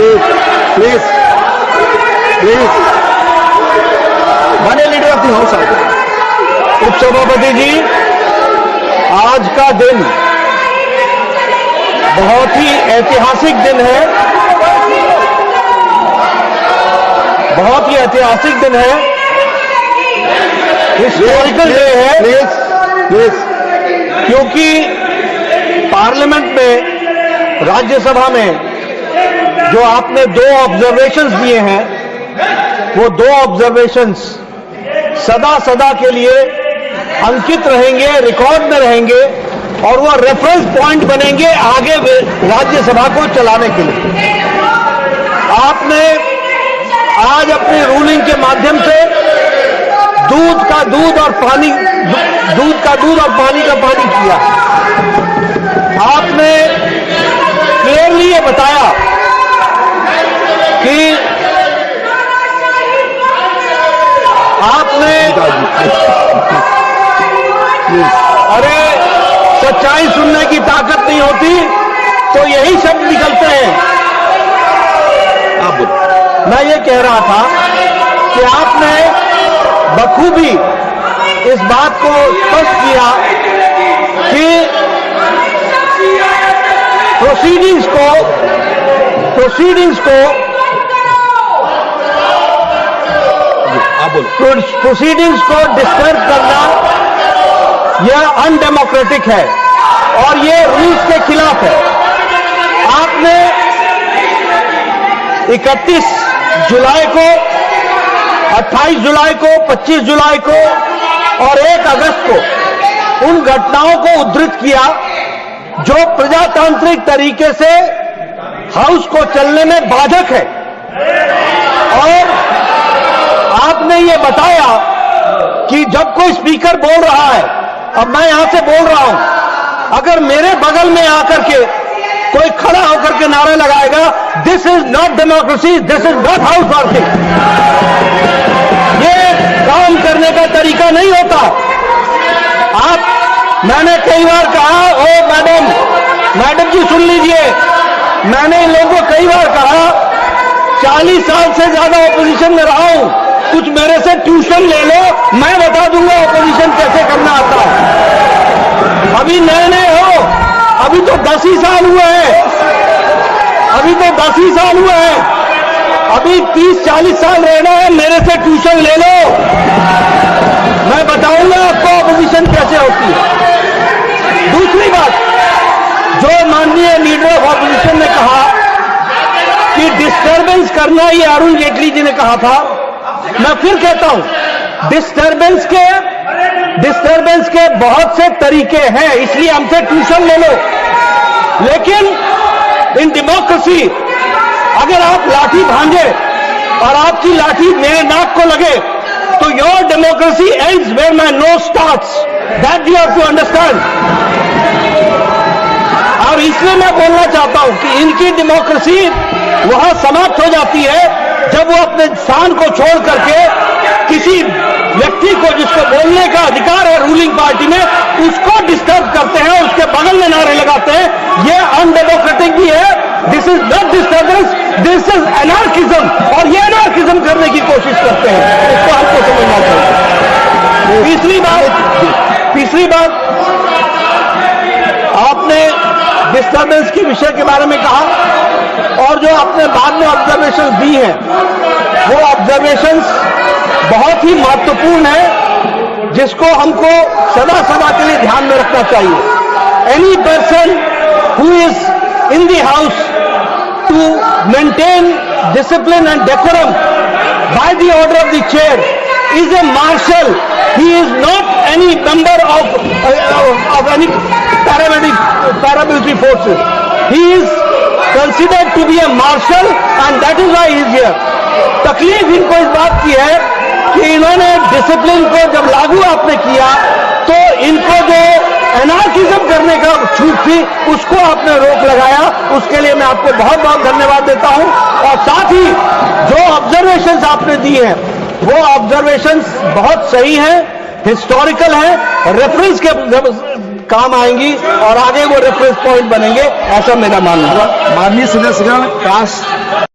Please माननीय leader of the house उपसभापति जी, आज का दिन बहुत ही ऐतिहासिक दिन है, बहुत ही ऐतिहासिक दिन है, हिस्टोरिकल डे है। प्लीज क्योंकि पार्लियामेंट में, राज्यसभा में जो आपने 2 ऑब्जर्वेशंस दिए हैं, वो 2 ऑब्जर्वेशंस सदा सदा के लिए अंकित रहेंगे, रिकॉर्ड में रहेंगे और वो रेफरेंस पॉइंट बनेंगे आगे राज्यसभा को चलाने के लिए। आपने आज अपनी रूलिंग के माध्यम से दूध का दूध और पानी का पानी किया। आपने क्लियरली ये बताया कि आपने अरे सच्चाई सुनने की ताकत नहीं होती तो यही शब्द निकलते हैं। मैं ये कह रहा था कि आपने बखूबी इस बात को स्पष्ट किया कि प्रोसीडिंग्स को डिस्टर्ब करना यह अनडेमोक्रेटिक है और ये रूल्स के खिलाफ है। आपने 31 जुलाई को, 28 जुलाई को, 25 जुलाई को और 1 अगस्त को उन घटनाओं को उद्धृत किया जो प्रजातांत्रिक तरीके से हाउस को चलने में बाधक है। और आपने ये बताया कि जब कोई स्पीकर बोल रहा है, अब मैं यहां से बोल रहा हूं, अगर मेरे बगल में आकर के कोई खड़ा होकर के नारा लगाएगा, this is not democracy, this is not house working, ये काम करने का तरीका नहीं होता। मैंने कई बार कहा, ओ मैडम जी सुन लीजिए, मैंने इन लोगों को कई बार कहा, 40 साल से ज्यादा ऑपोजिशन में रहा हूं, कुछ मेरे से ट्यूशन ले लो, मैं बता दूंगा ऑपोजिशन कैसे करना आता है। अभी नए हो, अभी तो 10 ही साल हुए हैं, अभी 30-40 साल रहना है, मेरे से ट्यूशन ले लो, मैं बताऊंगा आपको ऑपोजिशन कैसे होती है। दूसरी बात, जो माननीय लीडर ऑफ ऑपोजिशन ने कहा कि डिस्टर्बेंस करना, ये अरुण जेटली जी ने कहा था, मैं फिर कहता हूं, डिस्टर्बेंस के बहुत से तरीके हैं, इसलिए हमसे ट्यूशन ले लो। लेकिन इन डेमोक्रेसी अगर आप लाठी भांजे और आपकी लाठी मेरे नाक को लगे तो your democracy ends where my nose starts, that you have to understand. और इसलिए मैं बोलना चाहता हूं कि इनकी डेमोक्रेसी वहां समाप्त हो जाती है जब वो अपने स्थान को छोड़ करके किसी व्यक्ति को, जिसको बोलने का अधिकार है रूलिंग पार्टी में, उसको डिस्टर्ब करते हैं, उसके बगल में नारे लगाते हैं। ये अनडेमोक्रेटिक भी है, this is not disturbance, this is anarchism, और ये एनार्किज्म करने की कोशिश करते हैं, इसको हमको समझना चाहिए। तीसरी बात, आपने डिस्टर्बेंस के विषय के बारे में कहा और जो आपने बाद में ऑब्जर्वेशंस दी हैं, वो ऑब्जर्वेशंस बहुत ही महत्वपूर्ण है, जिसको हमको सदा के लिए ध्यान में रखना चाहिए। Any person who is in the house to maintain discipline and decorum by the order of the chair is a marshal. He is not any member of any paramilitary forces. He is considered to be a marshal and that is why he is here. तकलीफ इनको इस बात की है कि इन्होंने discipline को जब लागू आपने किया तो इनको जो एनार्किज्म करने का छूट थी उसको आपने रोक लगाया। उसके लिए मैं आपको बहुत बहुत धन्यवाद देता हूं। और साथ ही जो ऑब्जर्वेशंस आपने दी हैं वो ऑब्जर्वेशंस बहुत सही हैं, हिस्टोरिकल हैं, रेफरेंस के काम आएंगी और आगे वो रेफरेंस पॉइंट बनेंगे, ऐसा मेरा मानना है। माननीय सदस्यगण, कास्ट